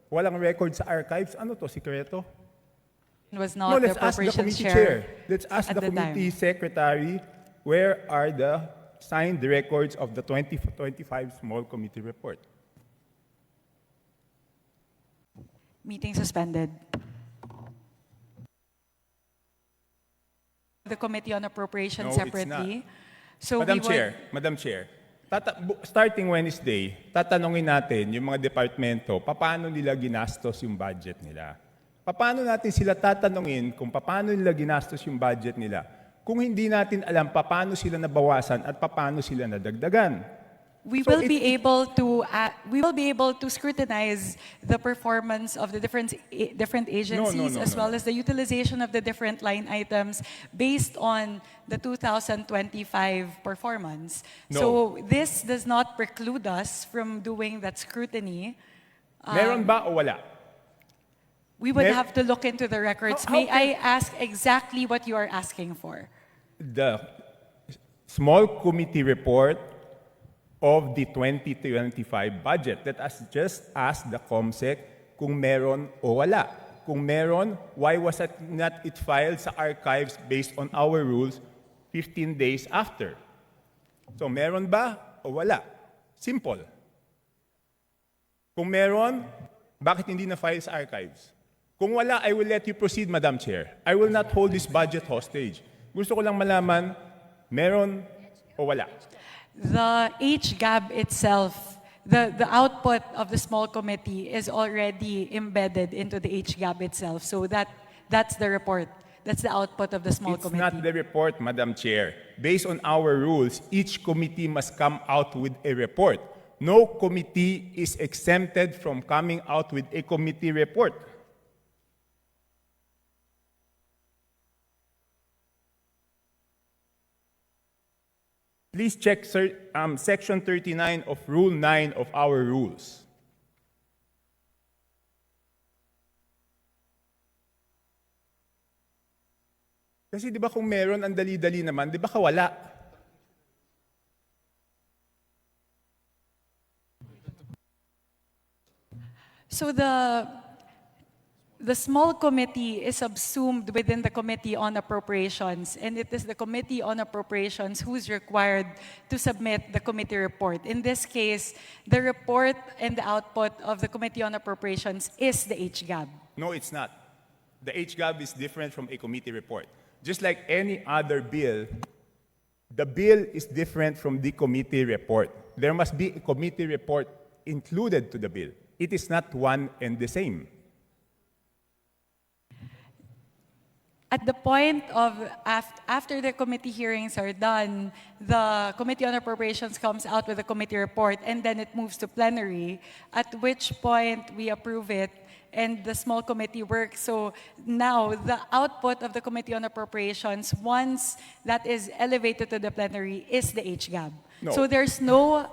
Walang record sa archives. Ano to, sikreto? Was No, not the let's ask the appropriations committee chair. chair. Let's ask at the the committee time. secretary, where are the signed records of the 2025 small committee report? Meeting suspended. The Committee on Appropriations No, it's separately. So Madam we would, Madam Chair, starting Wednesday, tatanungin natin yung mga departamento, paano nila ginastos yung budget nila. Paano natin sila tatanungin kung paano nila ginastos yung budget nila kung hindi natin alam paano sila nabawasan at paano sila nadagdagan. we So will be able to scrutinize the performance of the different agencies as well as the utilization of the different line items based on the 2025 performance. No. So this does not preclude us from doing that scrutiny. Meron ba o wala? We would Mer- have to look into the records. How May I ask exactly what you are asking for? The small committee report of the 2025 budget. Let us just ask the COMSEC kung meron o wala. Kung meron, why was it not filed sa archives based on our rules 15 days after? So meron ba o wala? Simple. Kung meron, bakit hindi na-file sa archives? Kung wala, I will let you proceed, Madam Chair. I will not hold this budget hostage. Gusto ko lang malaman, meron o wala? The HGAB itself, the output of the small committee is already embedded into the HGAB itself. So that's the report. That's the output of the small It's committee. not the report, Madam Chair. Based on our rules, each committee must come out with a report. No committee is exempted from coming out with a committee report. Please check Section 39 of Rule 9 of our rules. Kasi di ba kung meron, ang dali-dali naman, di ba kawala? So the small committee is subsumed within the Committee on Appropriations, and it is the Committee on Appropriations who's required to submit the committee report. In this case, the report and the output of the Committee on Appropriations is the HGAB. No, it's not. The HGAB is different from a committee report. Just like any other bill, the bill is different from the committee report. There must be a committee report included to the bill. It is not one and the same. At the point of, after the committee hearings are done, the Committee on Appropriations comes out with a committee report, and then it moves to plenary, at which point we approve it, and the small committee works. So now, the output of the Committee on Appropriations, once that is elevated to the plenary, is the HGAB. No. So there's no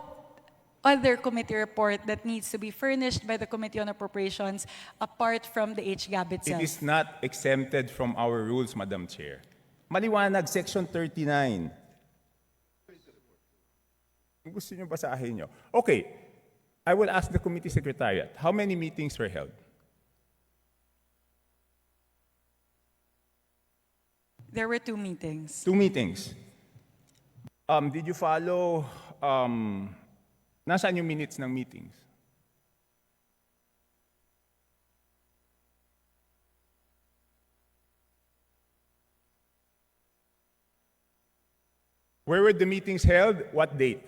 other committee report that needs to be furnished by the Committee on Appropriations apart from the HGAB itself. It is not exempted from our rules, Madam Chair. Maliwanag, Section 39. Kung gusto nyo basahin nyo. Okay, I will ask the committee secretariat, how many meetings were held? There were 2 meetings. 2 meetings. Did you follow, nasaan yung minutes ng meetings? Where were the meetings held? What date?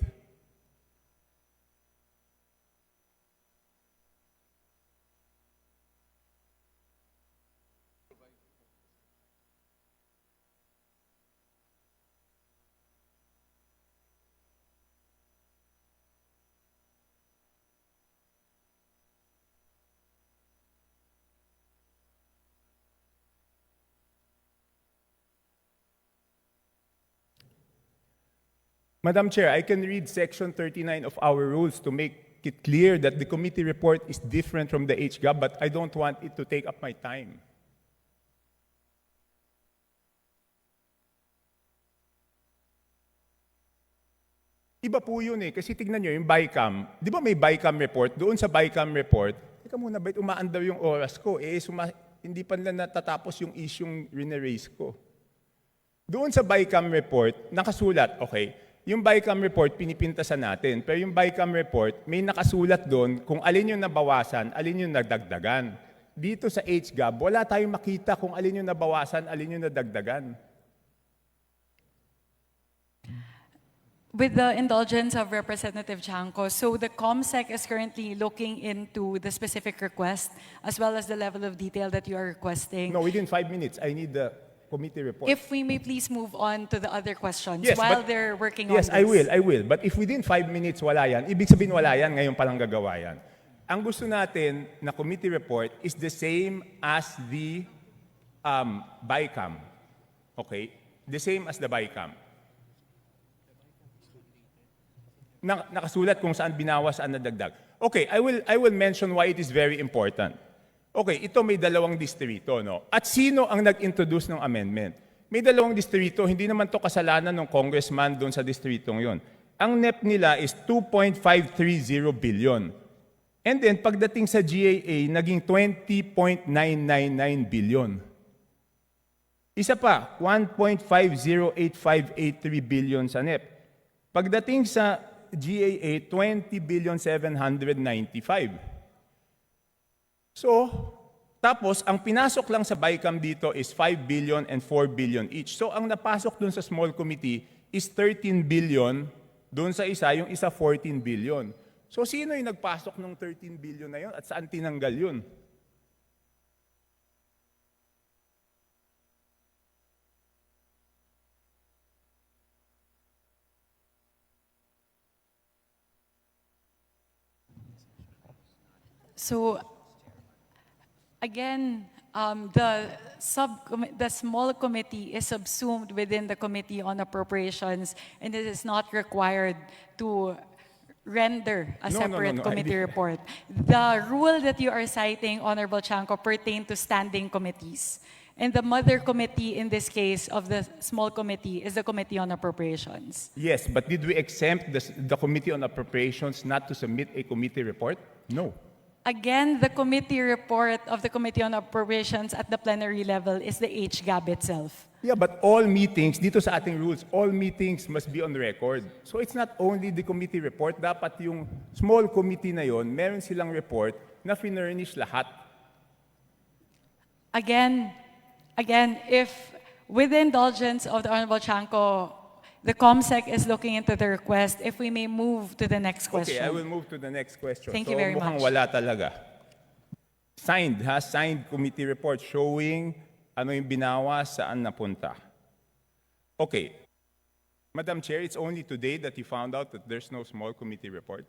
Madam Chair, I can read Section 39 of our rules to make it clear that the committee report is different from the HGAB, but I don't want it to take up my time. Iba po yun eh, kasi tignan nyo yung BICAM. Di ba may BICAM report? Doon sa BICAM report, teka muna, ba't umaandar yung oras ko? Hindi pa nila natatapos yung isyong rineraise ko. Doon sa BICAM report, nakasulat, okay, yung BICAM report, pinipintasan natin. Pero yung BICAM report, may nakasulat doon kung alin yung nabawasan, alin yung nagdagdagan. Dito sa HGAB, wala tayong makita kung alin yung nabawasan, alin yung nadagdagan. With the indulgence of Representative Chanco, so the COMSEC is currently looking into the specific request as well as the level of detail that you are requesting. No, within 5 minutes, I need the committee report. If we may please move on to the other questions Yes, while but- they're working on Yes, this. I will. But if within 5 minutes wala yan, ibig sabihin wala yan, ngayon palang gagawa yan. Ang gusto natin na committee report is the same as the BICAM. Okay? The same as the BICAM. Nakasulat kung saan binawas, saan nadagdag. Okay, I will mention why it is very important. Okay, ito may dalawang distrito, no? At sino ang nag-introduce ng amendment? May dalawang distrito, hindi naman to kasalanan ng congressman doon sa distritong yon. Ang NEP nila is 2.530 billion. And then, pagdating sa GAA, naging 20.999 billion. Isa pa, 1.508583 billion sa NEP. Pagdating sa GAA, 20,795. So, tapos, ang pinasok lang sa BICAM dito is 5 billion and 4 billion each. So, ang napasok dun sa small committee is 13 billion, dun sa isa, yung isa 14 billion. So, sino yung nagpasok ng 13 billion na yun at saan tinanggal yun? So, again, the small committee is subsumed within the Committee on Appropriations, and it is not required to render a No, separate no, committee report. The rule that you are citing, Honorable Chanco, pertain to standing committees. And the mother committee in this case of the small committee is the Committee on Appropriations. Yes, but did we exempt the Committee on Appropriations not to submit a committee report? No. Again, the committee report of the Committee on Appropriations at the plenary level is the HGAB itself. Yeah, but all meetings, dito sa ating rules, all meetings must be on record. So it's not only the committee report, dapat yung small committee na yon, meron silang report na finurnish lahat. Again, if with the indulgence of the Honorable Chanco, the COMSEC is looking into the request, if we may move to the next question. Okay, I will move to the next question. Thank so you very mukhang much. wala talaga. Signed committee report showing ano yung binawas, saan napunta. Okay. Madam Chair, it's only today that you found out that there's no small committee report.